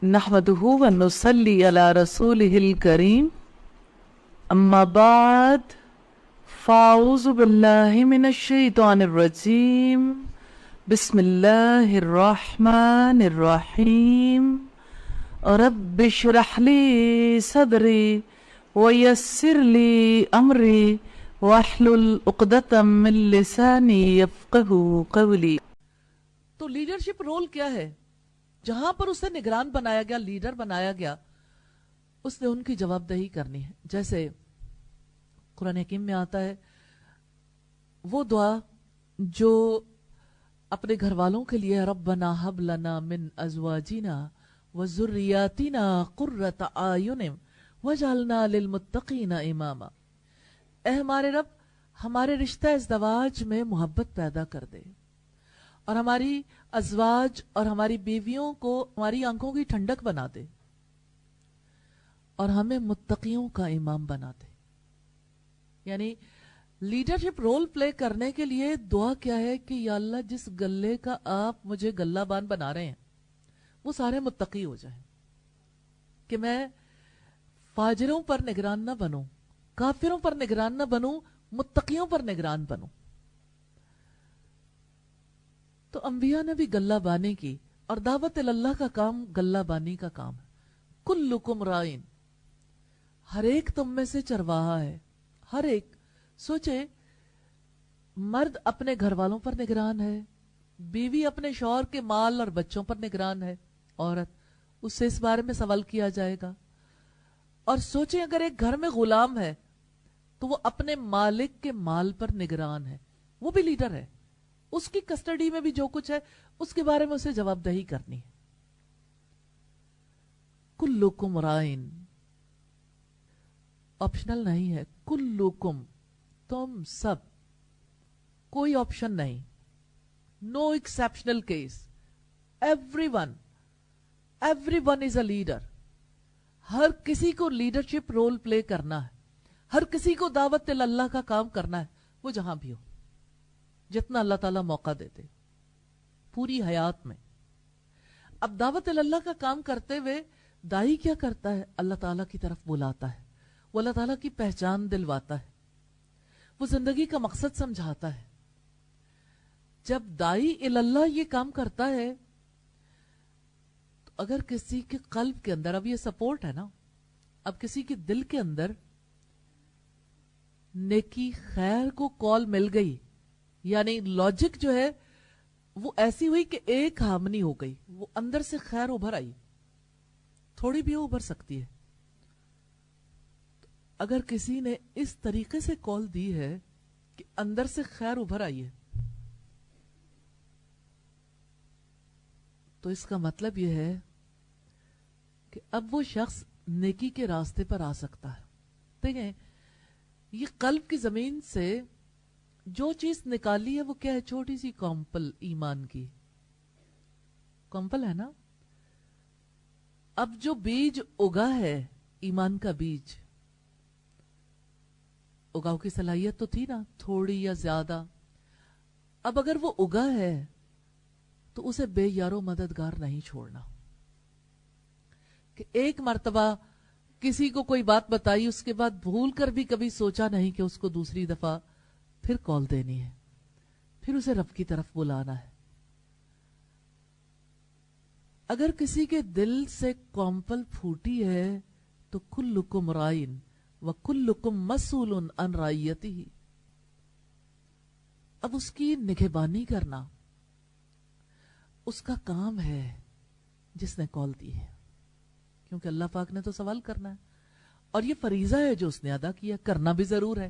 نحمده ونصلي على رسوله الكريم اما بعد فاعوذ بالله من الشيطان الرجيم بسم الله الرحمن الرحيم رب اشرح لي صدري ويسر لي امري واحلل عقدة من لساني يفقهوا قولي۔ تو لیڈرشپ رول کیا ہے؟ جہاں پر اسے نگران بنایا گیا، لیڈر بنایا گیا، اس نے ان کی جواب دہی کرنی ہے۔ جیسے قرآن حکیم میں آتا ہے وہ دعا جو اپنے گھر والوں کے لیے ربنا حب لنا من ازواجنا وذریاتنا قرۃ اعین وجعلنا للمتقین اماما۔ اے ہمارے رب، ہمارے رشتہ ازدواج میں محبت پیدا کر دے اور ہماری ازواج اور ہماری بیویوں کو ہماری آنکھوں کی ٹھنڈک بنا دے اور ہمیں متقیوں کا امام بنا دے۔ یعنی لیڈرشپ رول پلے کرنے کے لیے دعا کیا ہے کہ یا اللہ جس گلے کا آپ مجھے گلہ بان بنا رہے ہیں وہ سارے متقی ہو جائیں، کہ میں فاجروں پر نگران نہ بنوں، کافروں پر نگران نہ بنوں، متقیوں پر نگران بنوں۔ تو انبیاء نے بھی گلہ بانی کی، اور دعوت اللہ کا کام گلہ بانی کا کام ہے۔ کلکم رائن، ہر ایک تم میں سے چرواہا ہے، ہر ایک۔ سوچے، مرد اپنے گھر والوں پر نگران ہے، بیوی اپنے شوہر کے مال اور بچوں پر نگران ہے، عورت اس سے اس بارے میں سوال کیا جائے گا۔ اور سوچیں اگر ایک گھر میں غلام ہے تو وہ اپنے مالک کے مال پر نگران ہے، وہ بھی لیڈر ہے، اس کی کسٹڈی میں بھی جو کچھ ہے اس کے بارے میں اسے جواب دہی کرنی ہے۔ کلکم رائن، آپشنل نہیں ہے، کلکم، تم سب، کوئی آپشن نہیں، no exceptional case, every one is a leader. ہر کسی کو لیڈرشپ رول پلے کرنا ہے، ہر کسی کو دعوت اللہ کا کام کرنا ہے، وہ جہاں بھی ہو، جتنا اللہ تعالیٰ موقع دیتے پوری حیات میں۔ اب دعوت اللہ کا کام کرتے ہوئے دائی کیا کرتا ہے؟ اللہ تعالیٰ کی طرف بلاتا ہے، وہ اللہ تعالیٰ کی پہچان دلواتا ہے، وہ زندگی کا مقصد سمجھاتا ہے۔ جب دائی اللہ یہ کام کرتا ہے تو اگر کسی کے قلب کے اندر، اب یہ سپورٹ ہے نا، اب کسی کے دل کے اندر نیکی خیر کو کال مل گئی، یعنی لاجک جو ہے وہ ایسی ہوئی کہ ایک ہارمنی ہو گئی، وہ اندر سے خیر ابھر آئی، تھوڑی بھی ابھر سکتی ہے۔ اگر کسی نے اس طریقے سے کال دی ہے کہ اندر سے خیر ابھر آئی ہے، تو اس کا مطلب یہ ہے کہ اب وہ شخص نیکی کے راستے پر آ سکتا ہے۔ دیکھیں، یہ قلب کی زمین سے جو چیز نکالی ہے وہ کیا ہے؟ چھوٹی سی کمپل، ایمان کی کمپل ہے نا۔ اب جو بیج اگا ہے، ایمان کا بیج، اگاؤ کی صلاحیت تو تھی نا، تھوڑی یا زیادہ۔ اب اگر وہ اگا ہے تو اسے بے یارو مددگار نہیں چھوڑنا، کہ ایک مرتبہ کسی کو کوئی بات بتائی، اس کے بعد بھول کر بھی کبھی سوچا نہیں کہ اس کو دوسری دفعہ پھر کال دینی ہے، پھر اسے رب کی طرف بلانا ہے۔ اگر کسی کے دل سے کمپل پھوٹی ہے تو کلکم رائن وکلکم مسئول عن رعیتہ، اب اس کی نگہبانی کرنا اس کا کام ہے جس نے کال دی ہے، کیونکہ اللہ پاک نے تو سوال کرنا ہے، اور یہ فریضہ ہے جو اس نے ادا کیا، کرنا بھی ضرور ہے،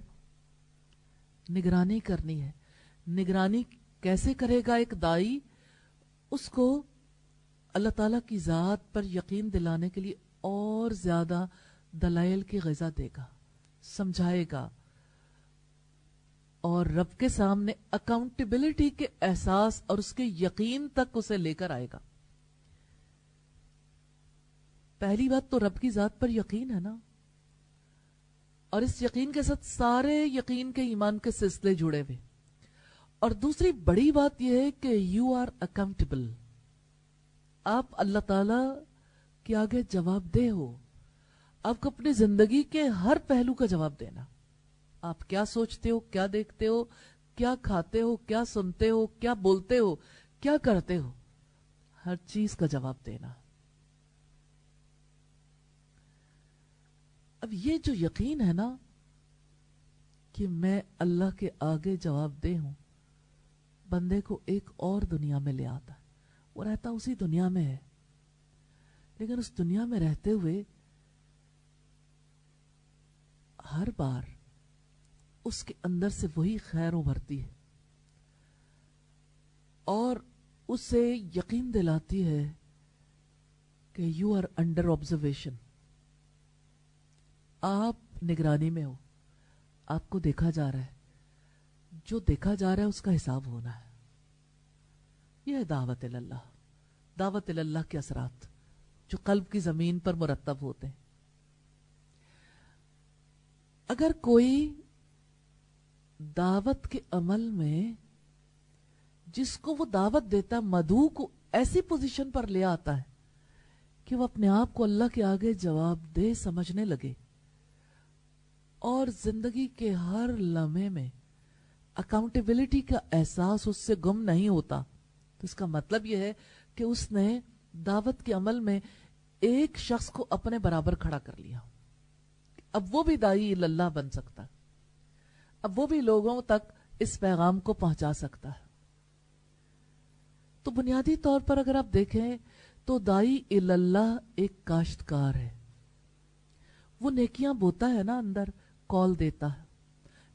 نگرانی کرنی ہے۔ نگرانی کیسے کرے گا ایک دائی؟ اس کو اللہ تعالیٰ کی ذات پر یقین دلانے کے لیے اور زیادہ دلائل کی غذا دے گا، سمجھائے گا، اور رب کے سامنے اکاؤنٹیبلٹی کے احساس اور اس کے یقین تک اسے لے کر آئے گا۔ پہلی بات تو رب کی ذات پر یقین ہے نا، اور اس یقین کے ساتھ سارے یقین کے ایمان کے سلسلے جڑے ہوئے، اور دوسری بڑی بات یہ ہے کہ یو آر اکاؤنٹیبل، آپ اللہ تعالی کے آگے جواب دہ ہو. آپ کو اپنی زندگی کے ہر پہلو کا جواب دینا. آپ کیا سوچتے ہو, کیا دیکھتے ہو, کیا کھاتے ہو, کیا سنتے ہو, کیا بولتے ہو, کیا کرتے ہو, ہر چیز کا جواب دینا. اب یہ جو یقین ہے نا کہ میں اللہ کے آگے جواب دہ ہوں, بندے کو ایک اور دنیا میں لے آتا ہے. وہ رہتا اسی دنیا میں ہے, لیکن اس دنیا میں رہتے ہوئے ہر بار اس کے اندر سے وہی خیر ابھرتی ہے اور اسے یقین دلاتی ہے کہ یو آر انڈر آبزرویشن. آپ نگرانی میں ہو, آپ کو دیکھا جا رہا ہے, جو دیکھا جا رہا ہے اس کا حساب ہونا ہے. یہ ہے دعوت اللہ. دعوت اللہ کے اثرات جو قلب کی زمین پر مرتب ہوتے ہیں. اگر کوئی دعوت کے عمل میں جس کو وہ دعوت دیتا مدعو کو ایسی پوزیشن پر لے آتا ہے کہ وہ اپنے آپ کو اللہ کے آگے جواب دہ سمجھنے لگے اور زندگی کے ہر لمحے میں اکاؤنٹیبلٹی کا احساس اس سے گم نہیں ہوتا, تو اس کا مطلب یہ ہے کہ اس نے دعوت کے عمل میں ایک شخص کو اپنے برابر کھڑا کر لیا. اب وہ بھی داعی اللہ بن سکتا ہے, اب وہ بھی لوگوں تک اس پیغام کو پہنچا سکتا ہے. تو بنیادی طور پر اگر آپ دیکھیں تو داعی اللہ ایک کاشتکار ہے. وہ نیکیاں بوتا ہے نا, اندر کال دیتا ہے,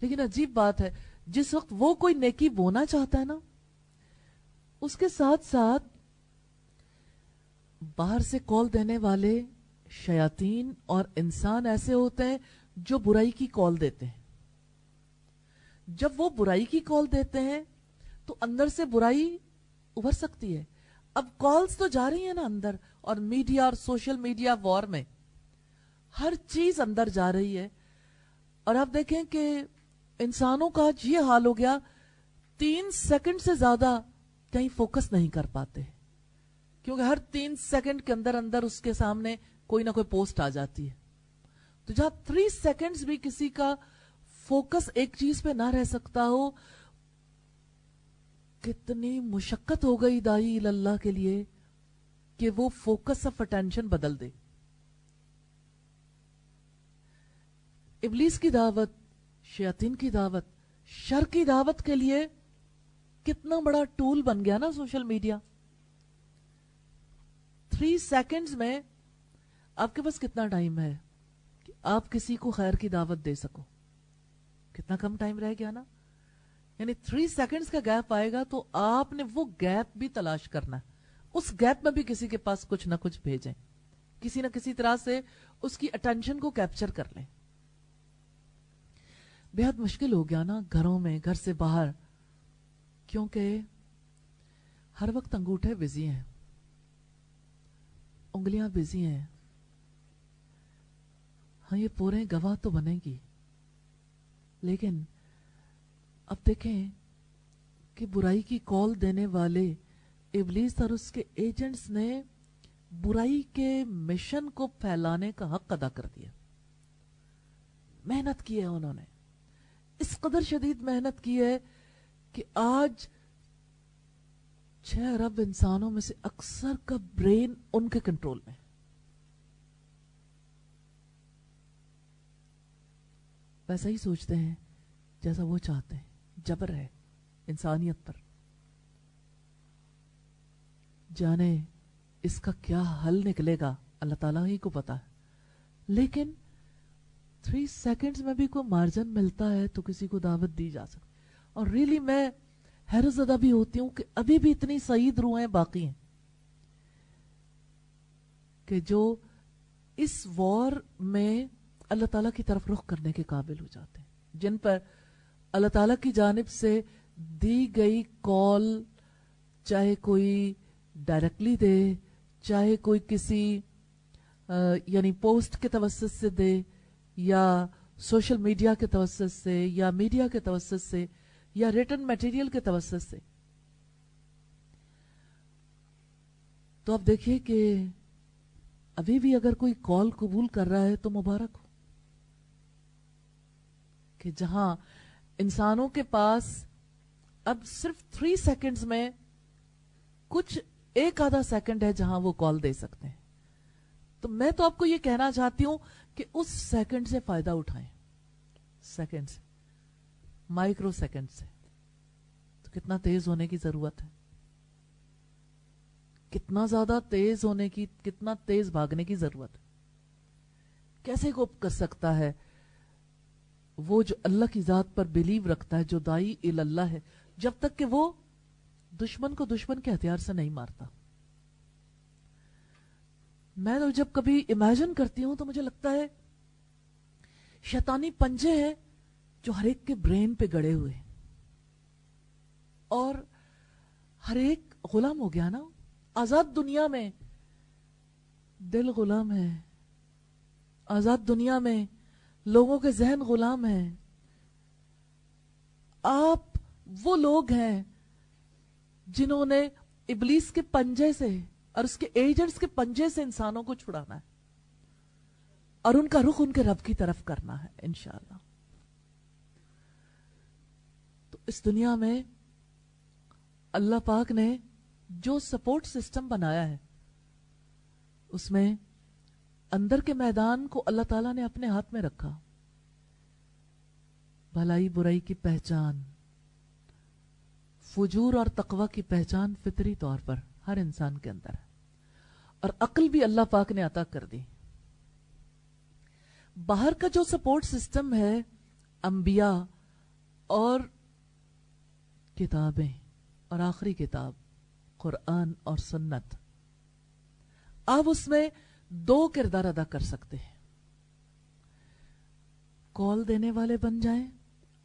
لیکن عجیب بات ہے جس وقت وہ کوئی نیکی بونا چاہتا ہے نا, اس کے ساتھ ساتھ باہر سے کال دینے والے شیاطین اور انسان ایسے ہوتے ہیں جو برائی کی کال دیتے ہیں. جب وہ برائی کی کال دیتے ہیں تو اندر سے برائی ابھر سکتی ہے. اب کالز تو جا رہی ہیں نا اندر, اور میڈیا اور سوشل میڈیا وار میں ہر چیز اندر جا رہی ہے. اور آپ دیکھیں کہ انسانوں کا آج یہ حال ہو گیا, 3 سیکنڈ سے زیادہ کہیں فوکس نہیں کر پاتے, کیونکہ ہر 3 سیکنڈ کے اندر اندر اس کے سامنے کوئی نہ کوئی پوسٹ آ جاتی ہے. تو جہاں 3 سیکنڈز بھی کسی کا فوکس ایک چیز پہ نہ رہ سکتا ہو, کتنی مشقت ہو گئی داعی اللہ کے لیے کہ وہ فوکس آف اٹینشن بدل دے. ابلیس کی دعوت, شیاطین کی دعوت, شر کی دعوت کے لیے کتنا بڑا ٹول بن گیا نا سوشل میڈیا. 3 سیکنڈز میں آپ کے پاس کتنا ٹائم ہے کہ آپ کسی کو خیر کی دعوت دے سکو. کتنا کم ٹائم رہ گیا نا. یعنی 3 سیکنڈز کا گیپ آئے گا تو آپ نے وہ گیپ بھی تلاش کرنا ہے, اس گیپ میں بھی کسی کے پاس کچھ نہ کچھ بھیجیں, کسی نہ کسی طرح سے اس کی اٹینشن کو کیپچر کر لیں. بہت مشکل ہو گیا نا گھروں میں, گھر سے باہر, کیونکہ ہر وقت انگوٹھے بزی ہیں, انگلیاں بزی ہیں. ہاں یہ پورے گواہ تو بنے گی, لیکن اب دیکھیں کہ برائی کی کال دینے والے ابلیس اور اس کے ایجنٹس نے برائی کے مشن کو پھیلانے کا حق ادا کر دیا. محنت کی ہے انہوں نے, اس قدر شدید محنت کی ہے کہ آج 6 ارب انسانوں میں سے اکثر کا برین ان کے کنٹرول میں. ویسا ہی سوچتے ہیں جیسا وہ چاہتے ہیں. جبر ہے انسانیت پر. جانے اس کا کیا حل نکلے گا اللہ تعالیٰ ہی کو پتا ہے, لیکن 3 سیکنڈز میں بھی کوئی مارجن ملتا ہے تو کسی کو دعوت دی جا سکتی. اور ریلی میں حیرت زدہ بھی ہوتی ہوں کہ ابھی بھی اتنی سعید روحیں باقی ہیں کہ جو اس وار میں اللہ تعالیٰ کی طرف رخ کرنے کے قابل ہو جاتے ہیں, جن پر اللہ تعالیٰ کی جانب سے دی گئی کال, چاہے کوئی ڈائریکٹلی دے, چاہے کوئی کسی یعنی پوسٹ کے توسط سے دے, یا سوشل میڈیا کے توسط سے, یا میڈیا کے توسط سے, یا ریٹن میٹیریل کے توسط سے. تو آپ دیکھیے کہ ابھی بھی اگر کوئی کال قبول کر رہا ہے تو مبارک ہو، کہ جہاں انسانوں کے پاس اب صرف 3 سیکنڈز میں کچھ ایک آدھا سیکنڈ ہے جہاں وہ کال دے سکتے ہیں، تو میں تو آپ کو یہ کہنا چاہتی ہوں کہ اس سیکنڈ سے فائدہ اٹھائیں، سیکنڈ سے، مائکرو سیکنڈ سے. تو کتنا تیز ہونے کی ضرورت ہے، کتنا زیادہ تیز ہونے کی، کتنا تیز بھاگنے کی ضرورت ہے. کیسے کوپ کر سکتا ہے وہ جو اللہ کی ذات پر بلیو رکھتا ہے، جو دائی اللہ ہے، جب تک کہ وہ دشمن کو دشمن کے ہتھیار سے نہیں مارتا. میں تو جب کبھی امیجن کرتی ہوں تو مجھے لگتا ہے شیطانی پنجے ہیں جو ہر ایک کے برین پہ گڑے ہوئے ہیں، اور ہر ایک غلام ہو گیا نا. آزاد دنیا میں دل غلام ہے، آزاد دنیا میں لوگوں کے ذہن غلام ہیں. آپ وہ لوگ ہیں جنہوں نے ابلیس کے پنجے سے اور اس کے ایجنٹس کے پنجے سے انسانوں کو چھڑانا ہے، اور ان کا رخ ان کے رب کی طرف کرنا ہے انشاءاللہ. تو اس دنیا میں اللہ پاک نے جو سپورٹ سسٹم بنایا ہے، اس میں اندر کے میدان کو اللہ تعالیٰ نے اپنے ہاتھ میں رکھا. بھلائی برائی کی پہچان، فجور اور تقوی کی پہچان فطری طور پر ہر انسان کے اندر ہے، اور عقل بھی اللہ پاک نے عطا کر دی. باہر کا جو سپورٹ سسٹم ہے، انبیاء اور کتابیں، اور آخری کتاب قرآن اور سنت، آپ اس میں 2 کردار ادا کر سکتے ہیں. کال دینے والے بن جائیں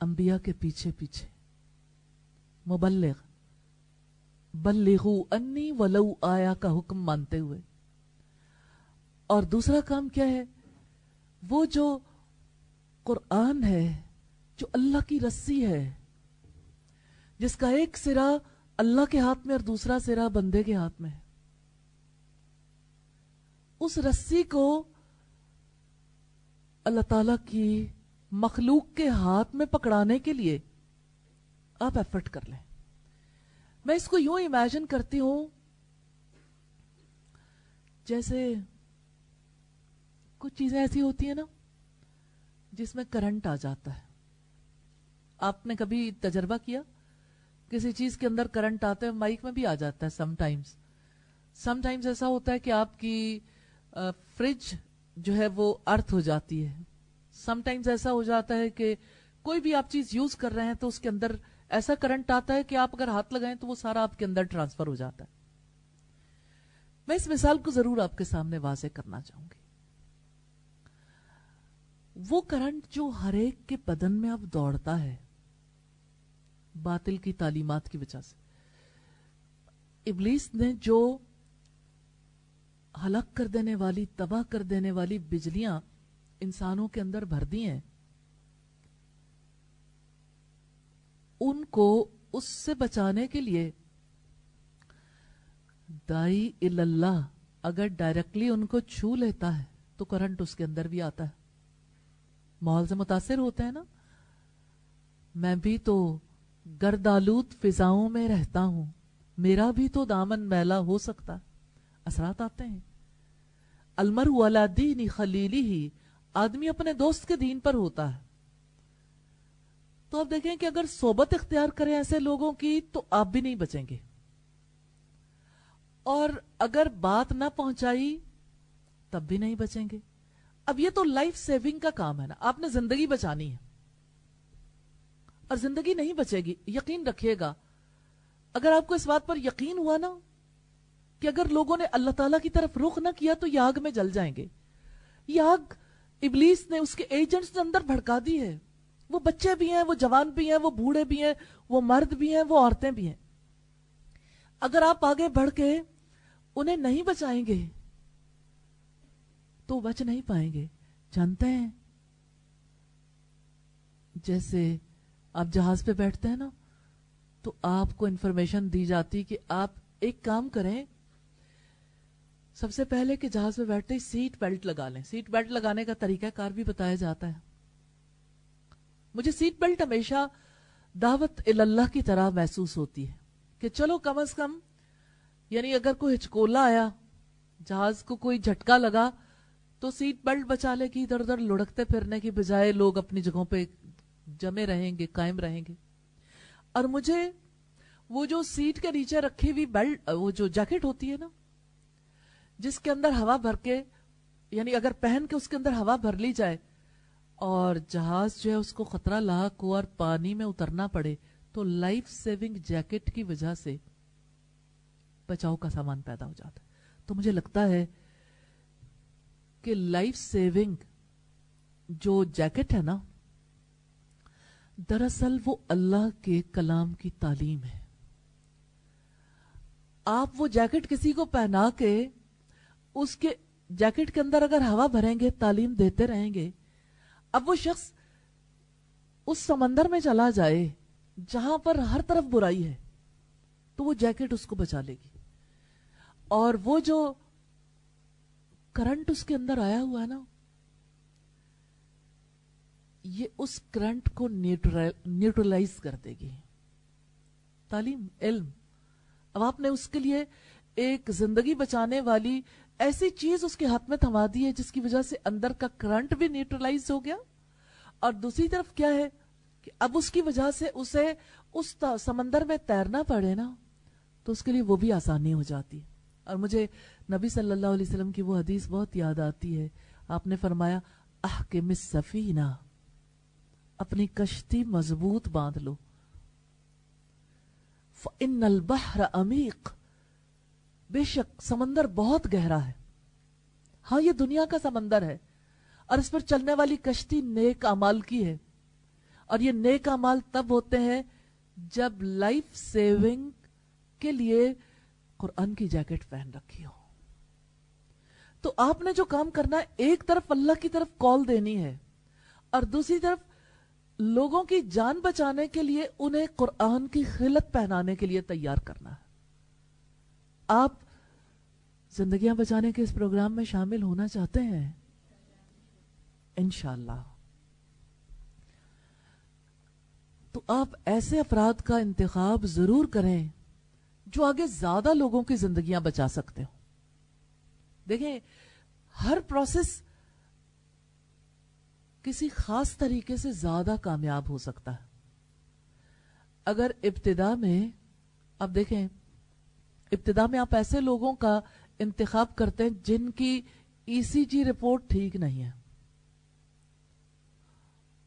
انبیاء کے پیچھے پیچھے، مبلغ، بلغو انی ولو آیا کا حکم مانتے ہوئے. اور دوسرا کام کیا ہے؟ وہ جو قرآن ہے، جو اللہ کی رسی ہے، جس کا ایک سرا اللہ کے ہاتھ میں اور دوسرا سرا بندے کے ہاتھ میں ہے، اس رسی کو اللہ تعالیٰ کی مخلوق کے ہاتھ میں پکڑانے کے لیے آپ ایفرٹ کر لیں. میں اس کو یوں امیجن کرتی ہوں جیسے کچھ چیزیں ایسی ہوتی ہیں نا جس میں کرنٹ آ جاتا ہے. آپ نے کبھی تجربہ کیا کسی چیز کے اندر کرنٹ آتا ہے؟ مائک میں بھی آ جاتا ہے سم ٹائمز ایسا ہوتا ہے کہ آپ کی فریج جو ہے وہ ارتھ ہو جاتی ہے. سم ٹائمز ایسا ہو جاتا ہے کہ کوئی بھی آپ چیز یوز کر رہے ہیں تو اس کے اندر ایسا کرنٹ آتا ہے کہ آپ اگر ہاتھ لگائیں تو وہ سارا آپ کے اندر ٹرانسفر ہو جاتا ہے. میں اس مثال کو ضرور آپ کے سامنے واضح کرنا چاہوں گی. وہ کرنٹ جو ہر ایک کے بدن میں اب دوڑتا ہے باطل کی تعلیمات کی وجہ سے، ابلیس نے جو ہلاک کر دینے والی، تباہ کر دینے والی بجلیاں انسانوں کے اندر بھر دی ہیں، ان کو اس سے بچانے کے لیے دائی اللہ اگر ڈائریکٹلی ان کو چھو لیتا ہے تو کرنٹ اس کے اندر بھی آتا ہے. ماحول سے متاثر ہوتا ہے نا. میں بھی تو گردآلود فضاؤں میں رہتا ہوں، میرا بھی تو دامن میلا ہو سکتا. اثرات آتے ہیں. المرء علی دین خلیلہ، آدمی اپنے دوست کے دین پر ہوتا ہے. تو آپ دیکھیں کہ اگر صحبت اختیار کریں ایسے لوگوں کی تو آپ بھی نہیں بچیں گے، اور اگر بات نہ پہنچائی تب بھی نہیں بچیں گے. اب یہ تو لائف سیونگ کا کام ہے نا. آپ نے زندگی بچانی ہے اور زندگی نہیں بچے گی. یقین رکھیے گا، اگر آپ کو اس بات پر یقین ہوا نا کہ اگر لوگوں نے اللہ تعالیٰ کی طرف رخ نہ کیا تو یہ آگ میں جل جائیں گے. یہ آگ ابلیس نے، اس کے ایجنٹس نے اندر بھڑکا دی ہے. وہ بچے بھی ہیں، وہ جوان بھی ہیں، وہ بوڑھے بھی ہیں، وہ مرد بھی ہیں، وہ عورتیں بھی ہیں. اگر آپ آگے بڑھ کے انہیں نہیں بچائیں گے تو بچ نہیں پائیں گے. جانتے ہیں جیسے آپ جہاز پہ بیٹھتے ہیں نا تو آپ کو انفارمیشن دی جاتی کہ آپ ایک کام کریں، سب سے پہلے کہ جہاز میں بیٹھتے ہی سیٹ بیلٹ لگا لیں. سیٹ بیلٹ لگانے کا طریقہ کار بھی بتایا جاتا ہے. مجھے سیٹ بیلٹ ہمیشہ دعوت اللہ کی طرح محسوس ہوتی ہے کہ چلو کم از کم یعنی اگر کوئی ہچکولا آیا, جہاز کو کوئی جھٹکا لگا, تو سیٹ بیلٹ بچا لے گی. ادھر ادھر لڑکتے پھرنے کی بجائے لوگ اپنی جگہوں پہ جمے رہیں گے, قائم رہیں گے. اور مجھے وہ جو سیٹ کے نیچے رکھی ہوئی بیلٹ, وہ جو جیکٹ ہوتی ہے نا, جس کے اندر ہوا بھر کے, یعنی اگر پہن کے اس کے اندر ہوا بھر لی جائے اور جہاز جو ہے اس کو خطرہ لاحق ہو اور پانی میں اترنا پڑے, تو لائف سیونگ جیکٹ کی وجہ سے بچاؤ کا سامان پیدا ہو جاتا ہے. تو مجھے لگتا ہے کہ لائف سیونگ جو جیکٹ ہے نا, دراصل وہ اللہ کے کلام کی تعلیم ہے. آپ وہ جیکٹ کسی کو پہنا کے اس کے جیکٹ کے اندر اگر ہوا بھریں گے, تعلیم دیتے رہیں گے, اب وہ شخص اس سمندر میں چلا جائے جہاں پر ہر طرف برائی ہے, تو وہ جیکٹ اس کو بچا لے گی. اور وہ جو کرنٹ اس کے اندر آیا ہوا ہے نا, یہ اس کرنٹ کو نیوٹرلائز کر دے گی. تعلیم, علم. اب آپ نے اس کے لیے ایک زندگی بچانے والی ایسی چیز اس کے ہاتھ میں تھما دی ہے جس کی وجہ سے اندر کا کرنٹ بھی نیوٹرلائز ہو گیا, اور دوسری طرف کیا ہے کہ اب اس کی وجہ سے اسے اس سمندر میں تیرنا پڑے نا, تو اس کے لیے وہ بھی آسانی ہو جاتی. اور مجھے نبی صلی اللہ علیہ وسلم کی وہ حدیث بہت یاد آتی ہے. آپ نے فرمایا, احکم السفینہ, اپنی کشتی مضبوط باندھ لو. فإن البحر عمیق, بے شک سمندر بہت گہرا ہے. ہاں یہ دنیا کا سمندر ہے اور اس پر چلنے والی کشتی نیک اعمال کی ہے, اور یہ نیک اعمال تب ہوتے ہیں جب لائف سیونگ کے لیے قرآن کی جیکٹ پہن رکھی ہو. تو آپ نے جو کام کرنا ہے, ایک طرف اللہ کی طرف کال دینی ہے اور دوسری طرف لوگوں کی جان بچانے کے لیے انہیں قرآن کی خلت پہنانے کے لیے تیار کرنا ہے. آپ زندگیاں بچانے کے اس پروگرام میں شامل ہونا چاہتے ہیں؟ انشاءاللہ. تو آپ ایسے افراد کا انتخاب ضرور کریں جو آگے زیادہ لوگوں کی زندگیاں بچا سکتے ہو. دیکھیں, ہر پروسیس کسی خاص طریقے سے زیادہ کامیاب ہو سکتا ہے. اگر ابتدا میں, اب دیکھیں, ابتدا میں آپ ایسے لوگوں کا انتخاب کرتے ہیں جن کی ای سی جی رپورٹ ٹھیک نہیں ہے,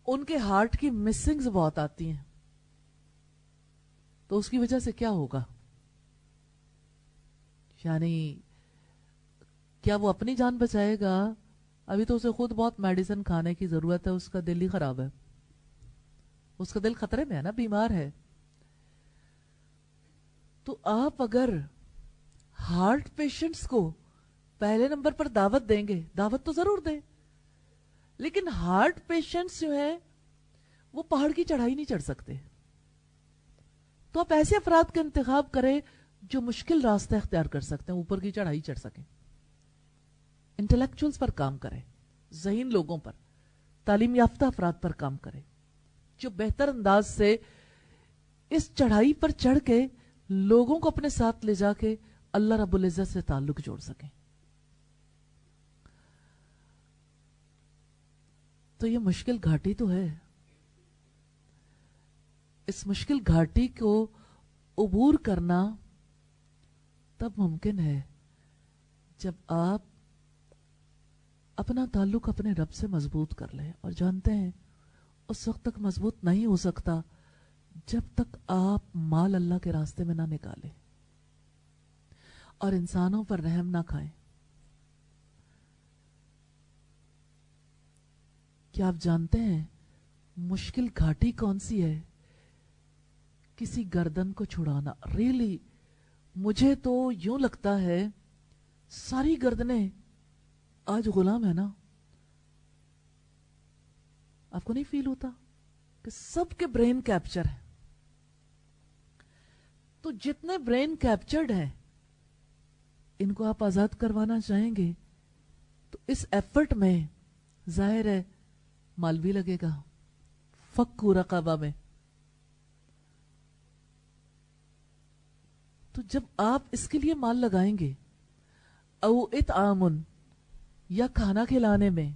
ان کے ہارٹ کی مسنگز بہت آتی ہیں, تو اس کی وجہ سے کیا ہوگا؟ یعنی کیا وہ اپنی جان بچائے گا؟ ابھی تو اسے خود بہت میڈیسن کھانے کی ضرورت ہے, اس کا دل ہی خراب ہے, اس کا دل خطرے میں ہے نا, بیمار ہے. تو آپ اگر ہارٹ پیشنٹس کو پہلے نمبر پر دعوت دیں گے, دعوت تو ضرور دیں, لیکن ہارٹ پیشنٹس جو ہیں وہ پہاڑ کی چڑھائی نہیں چڑھ سکتے. تو آپ ایسے افراد کا انتخاب کریں جو مشکل راستہ اختیار کر سکتے ہیں, اوپر کی چڑھائی چڑھ سکیں. انٹلیکچوئلز پر کام کریں, ذہین لوگوں پر, تعلیم یافتہ افراد پر کام کریں, جو بہتر انداز سے اس چڑھائی پر چڑھ کے لوگوں کو اپنے ساتھ لے جا کے اللہ رب العزت سے تعلق جوڑ سکیں. تو یہ مشکل گھاٹی تو ہے. اس مشکل گھاٹی کو عبور کرنا تب ممکن ہے جب آپ اپنا تعلق اپنے رب سے مضبوط کر لیں, اور جانتے ہیں اس وقت تک مضبوط نہیں ہو سکتا جب تک آپ مال اللہ کے راستے میں نہ نکالیں اور انسانوں پر رحم نہ کھائیں. کیا آپ جانتے ہیں مشکل گھاٹی کون سی ہے؟ کسی گردن کو چھڑانا. ریلی مجھے تو یوں لگتا ہے ساری گردنیں آج غلام ہے نا. آپ کو نہیں فیل ہوتا کہ سب کے برین کیپچر ہے؟ تو جتنے برین کیپچرڈ ہیں ان کو آپ آزاد کروانا چاہیں گے تو اس ایفرٹ میں ظاہر ہے مال بھی لگے گا، فکو رقبہ میں. تو جب آپ اس کے لیے مال لگائیں گے، او اطعام، یا کھانا کھلانے میں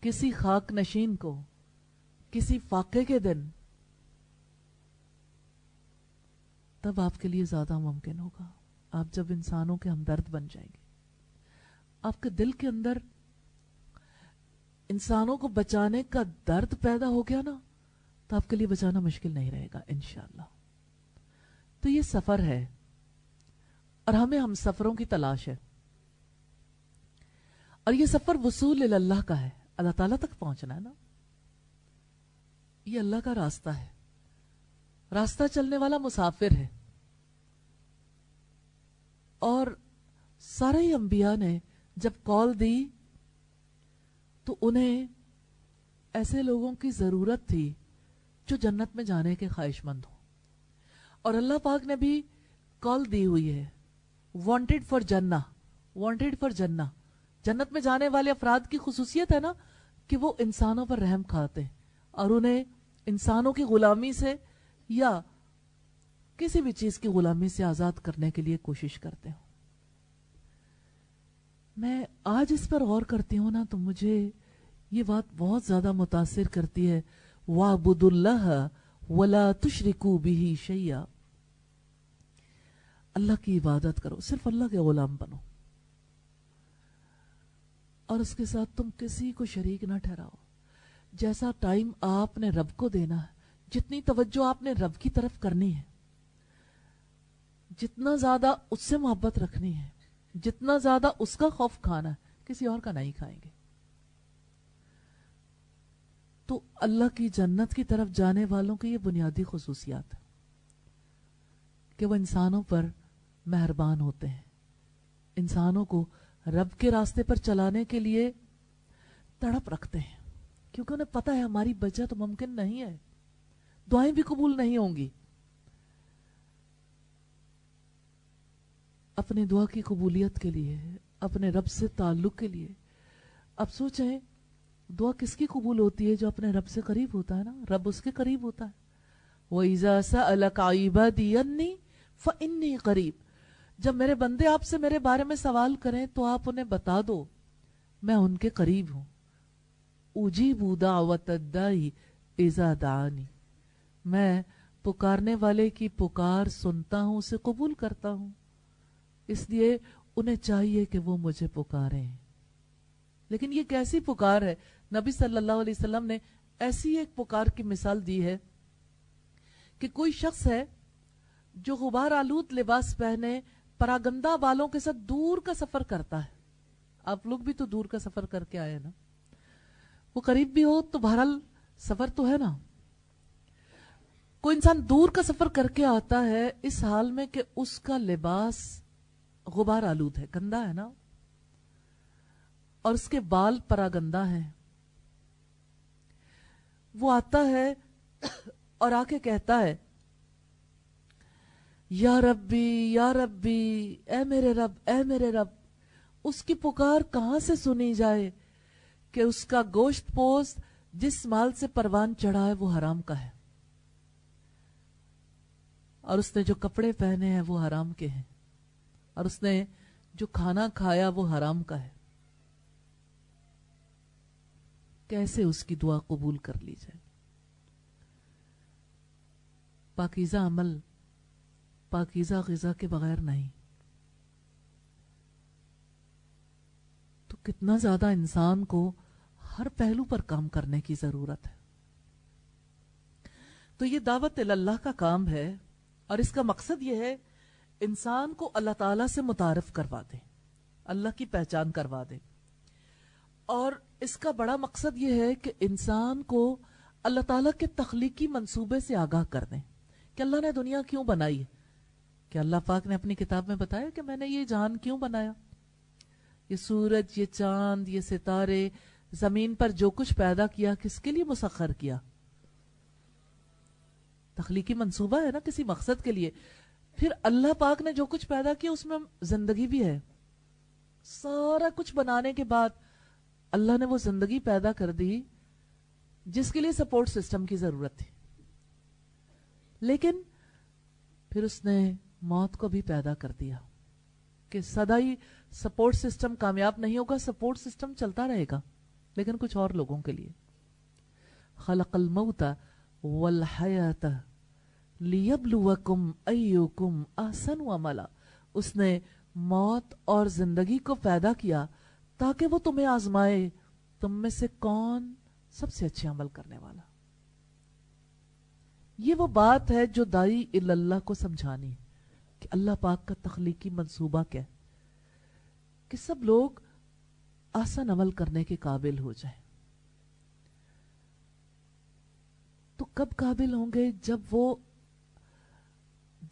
کسی خاک نشین کو کسی فاقے کے دن، تب آپ کے لیے زیادہ ممکن ہوگا. آپ جب انسانوں کے ہمدرد بن جائیں گے، آپ کے دل کے اندر انسانوں کو بچانے کا درد پیدا ہو گیا نا، تو آپ کے لیے بچانا مشکل نہیں رہے گا انشاءاللہ. تو یہ سفر ہے اور ہمیں ہم سفروں کی تلاش ہے، اور یہ سفر وصول اللہ کا ہے، اللہ تعالیٰ تک پہنچنا ہے نا. یہ اللہ کا راستہ ہے، راستہ چلنے والا مسافر ہے. اور سارے ہی انبیاء نے جب کال دی تو انہیں ایسے لوگوں کی ضرورت تھی جو جنت میں جانے کے خواہش مند ہوں، اور اللہ پاک نے بھی کال دی ہوئی ہے، وانٹیڈ فار جنہ، وانٹیڈ فار جنہ. جنت میں جانے والے افراد کی خصوصیت ہے نا کہ وہ انسانوں پر رحم کھاتے ہیں اور انہیں انسانوں کی غلامی سے یا کسی بھی چیز کی غلامی سے آزاد کرنے کے لیے کوشش کرتے ہوں. میں آج اس پر غور کرتی ہوں نا تو مجھے یہ بات بہت زیادہ متاثر کرتی ہے. وَاعْبُدُوا اللَّهَ وَلَا تُشْرِكُوا بِهِ شَيْئًا. اللہ کی عبادت کرو، صرف اللہ کے غلام بنو، اور اس کے ساتھ تم کسی کو شریک نہ ٹھہراؤ. جیسا ٹائم آپ نے رب کو دینا ہے، جتنی توجہ آپ نے رب کی طرف کرنی ہے، جتنا زیادہ اس سے محبت رکھنی ہے، جتنا زیادہ اس کا خوف کھانا ہے، کسی اور کا نہیں کھائیں گے. تو اللہ کی جنت کی طرف جانے والوں کی یہ بنیادی خصوصیات ہے کہ وہ انسانوں پر مہربان ہوتے ہیں، انسانوں کو رب کے راستے پر چلانے کے لیے تڑپ رکھتے ہیں، کیونکہ انہیں پتہ ہے ہماری بچت ممکن نہیں ہے، دعائیں بھی قبول نہیں ہوں گی. اپنے دعا کی قبولیت کے لیے، اپنے رب سے تعلق کے لیے. اب سوچیں دعا کس کی قبول ہوتی ہے؟ جو اپنے رب سے قریب ہوتا ہے نا، رب اس کے قریب ہوتا ہے. وَإِذَا سَأَلَكَ عِبَادِي أَنِّي فَإِنِّي قَرِيبٌ. جب میرے بندے آپ سے میرے بارے میں سوال کریں تو آپ انہیں بتا دو میں ان کے قریب ہوں. اُجِیبُ دَعْوَتَ الدَّاعِ إِذَا دَعَانِ. میں پکارنے والے کی پکار سنتا ہوں، اسے قبول کرتا ہوں. اس لیے انہیں چاہیے کہ وہ مجھے پکاریں. لیکن یہ کیسی پکار ہے؟ نبی صلی اللہ علیہ وسلم نے ایسی ایک پکار کی مثال دی ہے کہ کوئی شخص ہے جو غبار آلود لباس پہنے پراگندہ بالوں کے ساتھ دور کا سفر کرتا ہے. آپ لوگ بھی تو دور کا سفر کر کے آئے نا، وہ قریب بھی ہو تو بہرحال سفر تو ہے نا. کوئی انسان دور کا سفر کر کے آتا ہے اس حال میں کہ اس کا لباس غبار آلود ہے، گندا ہے نا، اور اس کے بال پراگندہ ہیں. وہ آتا ہے اور آ کے کہتا ہے یا ربی یا ربی، اے میرے رب اے میرے رب. اس کی پکار کہاں سے سنی جائے کہ اس کا گوشت پوست جس مال سے پروان چڑھا ہے وہ حرام کا ہے، اور اس نے جو کپڑے پہنے ہیں وہ حرام کے ہیں، اور اس نے جو کھانا کھایا وہ حرام کا ہے. کیسے اس کی دعا قبول کر لی جائے؟ پاکیزہ عمل پاکیزہ غذا کے بغیر نہیں. تو کتنا زیادہ انسان کو ہر پہلو پر کام کرنے کی ضرورت ہے. تو یہ دعوت اللہ کا کام ہے، اور اس کا مقصد یہ ہے انسان کو اللہ تعالیٰ سے متعارف کروا دے، اللہ کی پہچان کروا دے. اور اس کا بڑا مقصد یہ ہے کہ انسان کو اللہ تعالیٰ کے تخلیقی منصوبے سے آگاہ کر دیں کہ اللہ نے دنیا کیوں بنائی ہے. کہ اللہ پاک نے اپنی کتاب میں بتایا کہ میں نے یہ جہان کیوں بنایا، یہ سورج، یہ چاند، یہ ستارے، زمین پر جو کچھ پیدا کیا کس کے لیے مسخر کیا؟ تخلیقی منصوبہ ہے نا، کسی مقصد کے لیے. پھر اللہ پاک نے جو کچھ پیدا کیا اس میں زندگی بھی ہے. سارا کچھ بنانے کے بعد اللہ نے وہ زندگی پیدا کر دی جس کے لیے سپورٹ سسٹم کی ضرورت تھی. لیکن پھر اس نے موت کو بھی پیدا کر دیا کہ سدا ہی سپورٹ سسٹم کامیاب نہیں ہوگا, سپورٹ سسٹم چلتا رہے گا لیکن کچھ اور لوگوں کے لیے. خلق الموت والحیات لیبلوکم ایکم احسن عملا. اس نے موت اور زندگی کو پیدا کیا تاکہ وہ تمہیں آزمائے تم میں سے کون سب سے اچھے عمل کرنے والا. یہ وہ بات ہے جو دائی اللہ کو سمجھانی ہے کہ اللہ پاک کا تخلیقی منصوبہ کیا ہے کہ سب لوگ آسان عمل کرنے کے قابل ہو جائیں. تو کب قابل ہوں گے؟ جب وہ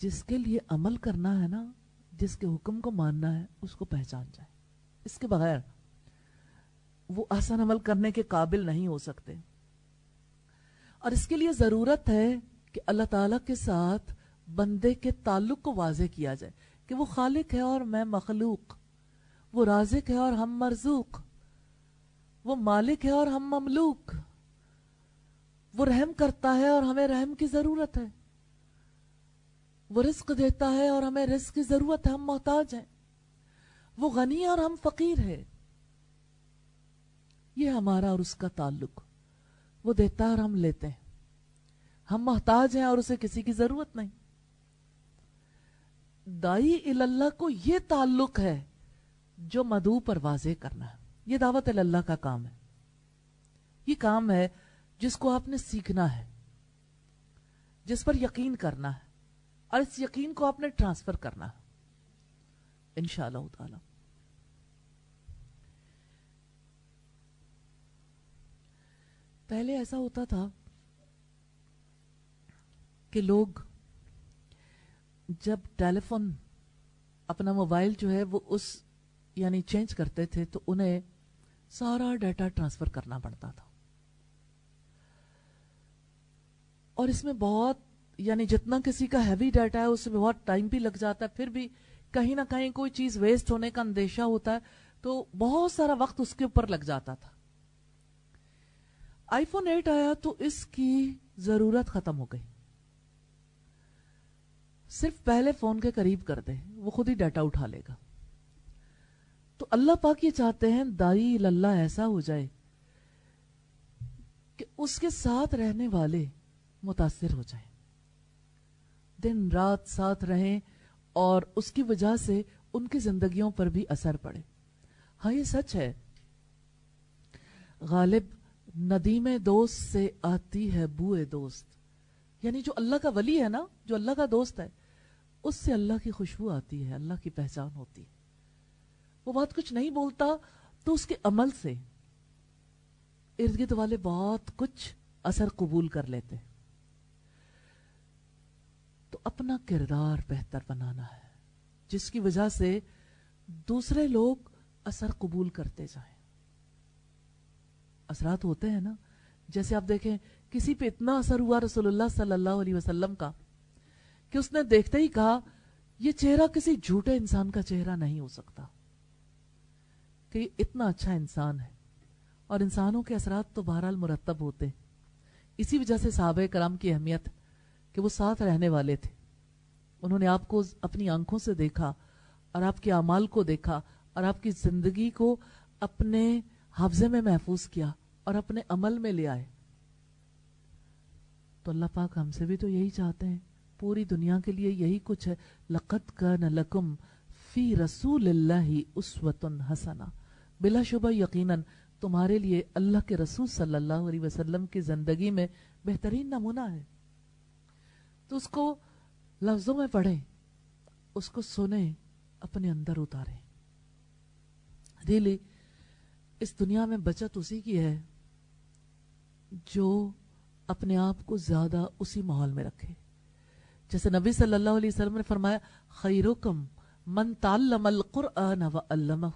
جس کے لیے عمل کرنا ہے نا, جس کے حکم کو ماننا ہے اس کو پہچان جائے. اس کے بغیر وہ آسان عمل کرنے کے قابل نہیں ہو سکتے. اور اس کے لیے ضرورت ہے کہ اللہ تعالیٰ کے ساتھ بندے کے تعلق کو واضح کیا جائے کہ وہ خالق ہے اور میں مخلوق, وہ رازق ہے اور ہم مرزوق, وہ مالک ہے اور ہم مملوک, وہ رحم کرتا ہے اور ہمیں رحم کی ضرورت ہے, وہ رزق دیتا ہے اور ہمیں رزق کی ضرورت ہے, ہم محتاج ہیں, وہ غنی ہے اور ہم فقیر ہیں. یہ ہمارا اور اس کا تعلق. وہ دیتا ہے اور ہم لیتے ہیں, ہم محتاج ہیں اور اسے کسی کی ضرورت نہیں. دائی اللہ کو یہ تعلق ہے جو مدعو پر واضح کرنا ہے. یہ دعوت اللہ کا کام ہے. یہ کام ہے جس کو آپ نے سیکھنا ہے, جس پر یقین کرنا ہے, اور اس یقین کو آپ نے ٹرانسفر کرنا ہے انشاءاللہ تعالی. پہلے ایسا ہوتا تھا کہ لوگ جب ٹیلی فون اپنا موبائل جو ہے وہ اس یعنی چینج کرتے تھے تو انہیں سارا ڈیٹا ٹرانسفر کرنا پڑتا تھا, اور اس میں بہت یعنی جتنا کسی کا ہیوی ڈیٹا ہے اس میں بہت ٹائم بھی لگ جاتا ہے, پھر بھی کہیں نہ کہیں کوئی چیز ویسٹ ہونے کا اندیشہ ہوتا ہے تو بہت سارا وقت اس کے اوپر لگ جاتا تھا. آئی فون 8 آیا تو اس کی ضرورت ختم ہو گئی. صرف پہلے فون کے قریب کر دے, وہ خود ہی ڈیٹا اٹھا لے گا. تو اللہ پاک یہ چاہتے ہیں دائی اللہ ایسا ہو جائے کہ اس کے ساتھ رہنے والے متاثر ہو جائیں, دن رات ساتھ رہیں اور اس کی وجہ سے ان کی زندگیوں پر بھی اثر پڑے. ہاں یہ سچ ہے, غالب ندیم دوست سے آتی ہے بوئے دوست. یعنی جو اللہ کا ولی ہے نا, جو اللہ کا دوست ہے, اس سے اللہ کی خوشبو آتی ہے, اللہ کی پہچان ہوتی ہے. وہ بات کچھ نہیں بولتا تو اس کے عمل سے ارد گرد والے بہت کچھ اثر قبول کر لیتے. تو اپنا کردار بہتر بنانا ہے جس کی وجہ سے دوسرے لوگ اثر قبول کرتے جائیں. اثرات ہوتے ہیں نا, جیسے آپ دیکھیں کسی پہ اتنا اثر ہوا رسول اللہ صلی اللہ علیہ وسلم کا کہ اس نے دیکھتے ہی کہا یہ چہرہ کسی جھوٹے انسان کا چہرہ نہیں ہو سکتا, کہ یہ اتنا اچھا انسان ہے. اور انسانوں کے اثرات تو بہرحال مرتب ہوتے. اسی وجہ سے صحابہ کرام کی اہمیت کہ وہ ساتھ رہنے والے تھے. انہوں نے آپ کو اپنی آنکھوں سے دیکھا اور آپ کے اعمال کو دیکھا اور آپ کی زندگی کو اپنے حافظے میں محفوظ کیا اور اپنے عمل میں لے آئے. تو اللہ پاک ہم سے بھی تو یہی چاہتے ہیں, پوری دنیا کے لیے یہی کچھ ہے. لَقَدْ كَانَ لَكُمْ فِي رَسُولِ اللَّهِ أُسْوَةٌ حَسَنَةٌ. بلا شبہ یقیناً تمہارے لیے اللہ کے رسول صلی اللہ علیہ وسلم کی زندگی میں بہترین نمونہ ہے. تو اس کو لفظوں میں پڑھیں, اس کو سنیں, اپنے اندر اتاریں. ریلی اس دنیا میں بچت اسی کی ہے جو اپنے آپ کو زیادہ اسی ماحول میں رکھے. جیسے نبی صلی اللہ علیہ وسلم نے فرمایا خیرکم من تعلم القرآن وعلمہ.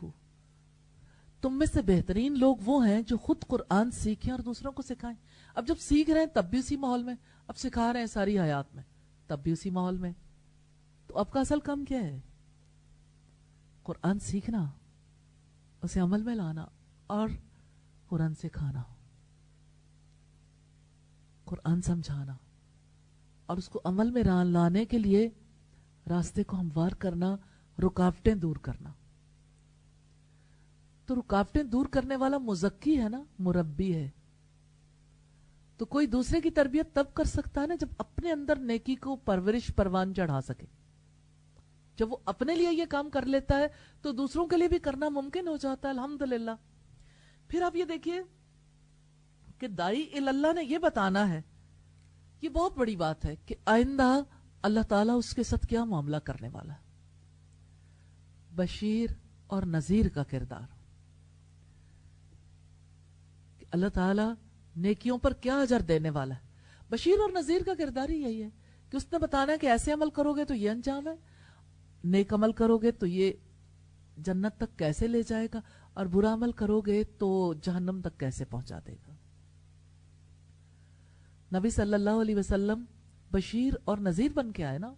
تم میں سے بہترین لوگ وہ ہیں جو خود قرآن سیکھیں اور دوسروں کو سکھائیں. اب جب سیکھ رہے ہیں تب بھی اسی ماحول میں, اب سکھا رہے ہیں ساری حیات میں تب بھی اسی ماحول میں. تو تو آپ کا اصل کام کیا ہے؟ قرآن سیکھنا، اسے عمل میں لانا اور قرآن سکھانا، قرآن سمجھانا اور اس کو عمل میں لانے کے لیے راستے کو ہموار کرنا، رکاوٹیں دور کرنا. تو رکاوٹیں دور کرنے والا مزکی ہے نا، مربی ہے. تو کوئی دوسرے کی تربیت تب کر سکتا ہے نا جب اپنے اندر نیکی کو پرورش پروان چڑھا سکے. جب وہ اپنے لیے یہ کام کر لیتا ہے تو دوسروں کے لیے بھی کرنا ممکن ہو جاتا ہے. الحمدللہ. پھر آپ یہ دیکھیے کہ دائی اللہ نے یہ بتانا ہے، یہ بہت بڑی بات ہے کہ آئندہ اللہ تعالیٰ اس کے ساتھ کیا معاملہ کرنے والا ہے. بشیر اور نذیر کا کردار، کہ اللہ تعالیٰ نیکیوں پر کیا اجر دینے والا ہے. بشیر اور نذیر کا کردار ہی یہی ہے کہ اس نے بتانا ہے کہ ایسے عمل کرو گے تو یہ انجام ہے، نیک عمل کرو گے تو یہ جنت تک کیسے لے جائے گا، اور برا عمل کرو گے تو جہنم تک کیسے پہنچا دے گا. نبی صلی اللہ علیہ وسلم بشیر اور نذیر بن کے آئے نا،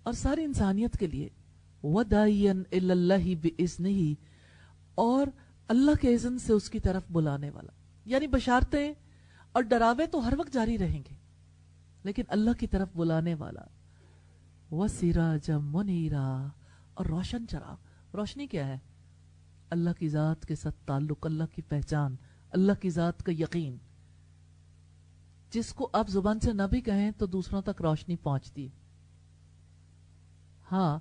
اور ساری انسانیت کے لیے وَدَاعِيًا إِلَى اللَّهِ بِإِذْنِهِ، اور اللہ کے اذن سے اس کی طرف بلانے والا. یعنی بشارتیں اور ڈراوے تو ہر وقت جاری رہیں گے، لیکن اللہ کی طرف بلانے والا. وَسِرَاجًا مُنِيرًا، اور روشن چراغ. روشنی کیا ہے؟ اللہ کی ذات کے ساتھ تعلق، اللہ کی پہچان، اللہ کی ذات کا یقین، جس کو آپ زبان سے نہ بھی کہیں تو دوسروں تک روشنی پہنچتی ہے. ہاں،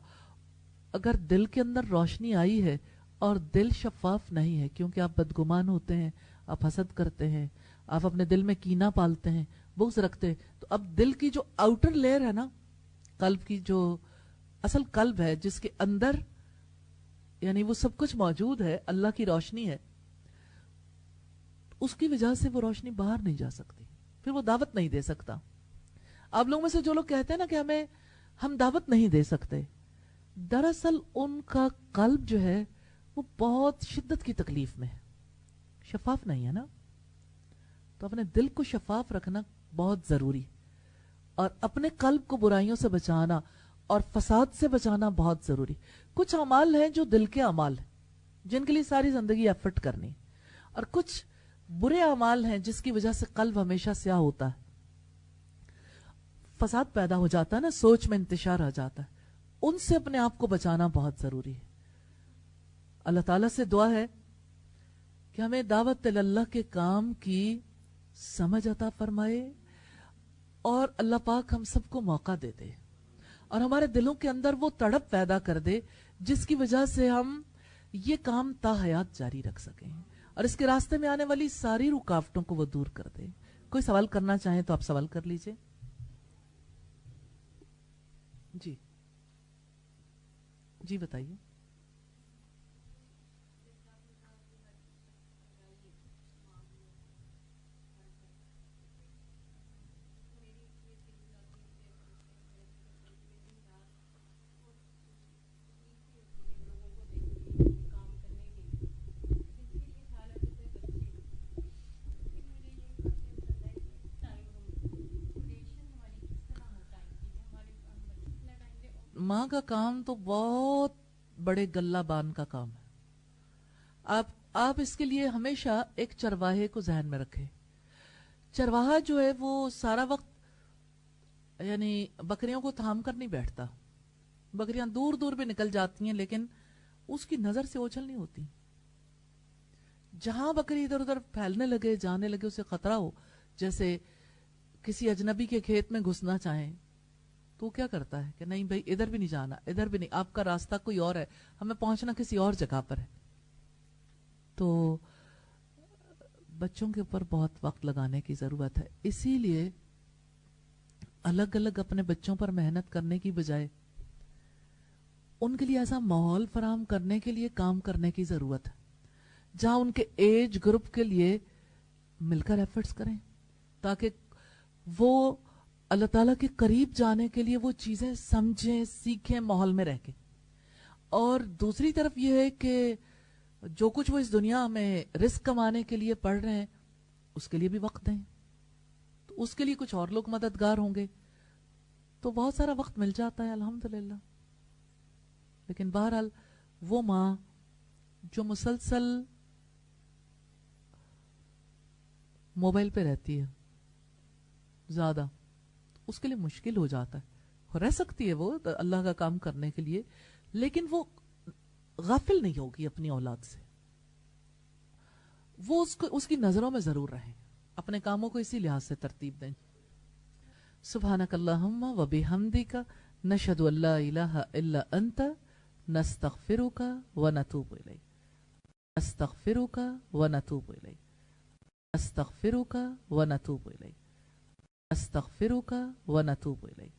اگر دل کے اندر روشنی آئی ہے اور دل شفاف نہیں ہے، کیونکہ آپ بدگمان ہوتے ہیں، آپ حسد کرتے ہیں، آپ اپنے دل میں کینہ پالتے ہیں، بغض رکھتے ہیں، تو اب دل کی جو آؤٹر لیئر ہے نا، قلب کی جو اصل قلب ہے جس کے اندر یعنی وہ سب کچھ موجود ہے، اللہ کی روشنی ہے، اس کی وجہ سے وہ روشنی باہر نہیں جا سکتی، پھر وہ دعوت نہیں دے سکتا. آپ لوگوں میں سے جو لوگ کہتے ہیں نا کہ ہم دعوت نہیں دے سکتے، دراصل ان کا قلب جو ہے وہ بہت شدت کی تکلیف میں ہے، شفاف نہیں ہے نا. تو اپنے دل کو شفاف رکھنا بہت ضروری، اور اپنے قلب کو برائیوں سے بچانا اور فساد سے بچانا بہت ضروری. کچھ اعمال ہیں جو دل کے اعمال ہیں جن کے لیے ساری زندگی ایفرٹ کرنی، اور کچھ برے اعمال ہیں جس کی وجہ سے قلب ہمیشہ سیاہ ہوتا ہے، فساد پیدا ہو جاتا ہے نا، سوچ میں انتشار آ جاتا ہے. ان سے اپنے آپ کو بچانا بہت ضروری ہے. اللہ تعالیٰ سے دعا ہے کہ ہمیں دعوت اللہ کے کام کی سمجھ عطا فرمائے، اور اللہ پاک ہم سب کو موقع دے دے اور ہمارے دلوں کے اندر وہ تڑپ پیدا کر دے جس کی وجہ سے ہم یہ کام تا حیات جاری رکھ سکیں، اور اس کے راستے میں آنے والی ساری رکاوٹوں کو وہ دور کر دے. کوئی سوال کرنا چاہیں تو آپ سوال کر لیجئے. جی بتائیے. ماں کا کام تو بہت بڑے گلہ بان کا کام ہے. آپ اس کے لیے ہمیشہ ایک چرواہے کو ذہن میں رکھیں. چرواہا جو ہے وہ سارا وقت یعنی بکریوں کو تھام کر نہیں بیٹھتا. بکریاں دور دور بھی نکل جاتی ہیں لیکن اس کی نظر سے اوجھل نہیں ہوتی. جہاں بکری ادھر ادھر پھیلنے لگے، جانے لگے، اسے خطرہ ہو، جیسے کسی اجنبی کے کھیت میں گھسنا چاہیں، تو کیا کرتا ہے کہ نہیں بھائی ادھر بھی نہیں جانا، ادھر بھی نہیں، آپ کا راستہ کوئی اور ہے، ہمیں پہنچنا کسی اور جگہ پر ہے. تو بچوں کے اوپر بہت وقت لگانے کی ضرورت ہے. اسی لیے الگ الگ اپنے بچوں پر محنت کرنے کی بجائے ان کے لیے ایسا ماحول فراہم کرنے کے لیے کام کرنے کی ضرورت ہے جہاں ان کے ایج گروپ کے لیے مل کر ایفرٹس کریں، تاکہ وہ اللہ تعالیٰ کے قریب جانے کے لیے وہ چیزیں سمجھیں، سیکھیں ماحول میں رہ کے. اور دوسری طرف یہ ہے کہ جو کچھ وہ اس دنیا میں رزق کمانے کے لیے پڑھ رہے ہیں اس کے لیے بھی وقت دیں. تو اس کے لیے کچھ اور لوگ مددگار ہوں گے. تو بہت سارا وقت مل جاتا ہے الحمدللہ. لیکن بہرحال وہ ماں جو مسلسل موبائل پہ رہتی ہے زیادہ، اس کے لیے مشکل ہو جاتا ہے. رہ سکتی ہے وہ اللہ کا کام کرنے کے لیے، لیکن وہ غافل نہیں ہوگی اپنی اولاد سے. وہ اس کی نظروں میں ضرور رہیں. اپنے کاموں کو اسی لحاظ سے ترتیب دیں. سبحانک اللہم و بحمدک نشہد ان لا الہ الا انت نستغفرک و نتوب الیک. نستغفرک و نتوب الیک. نستغفرک و نتوب الیک. نستغفرک و نتوب الیک.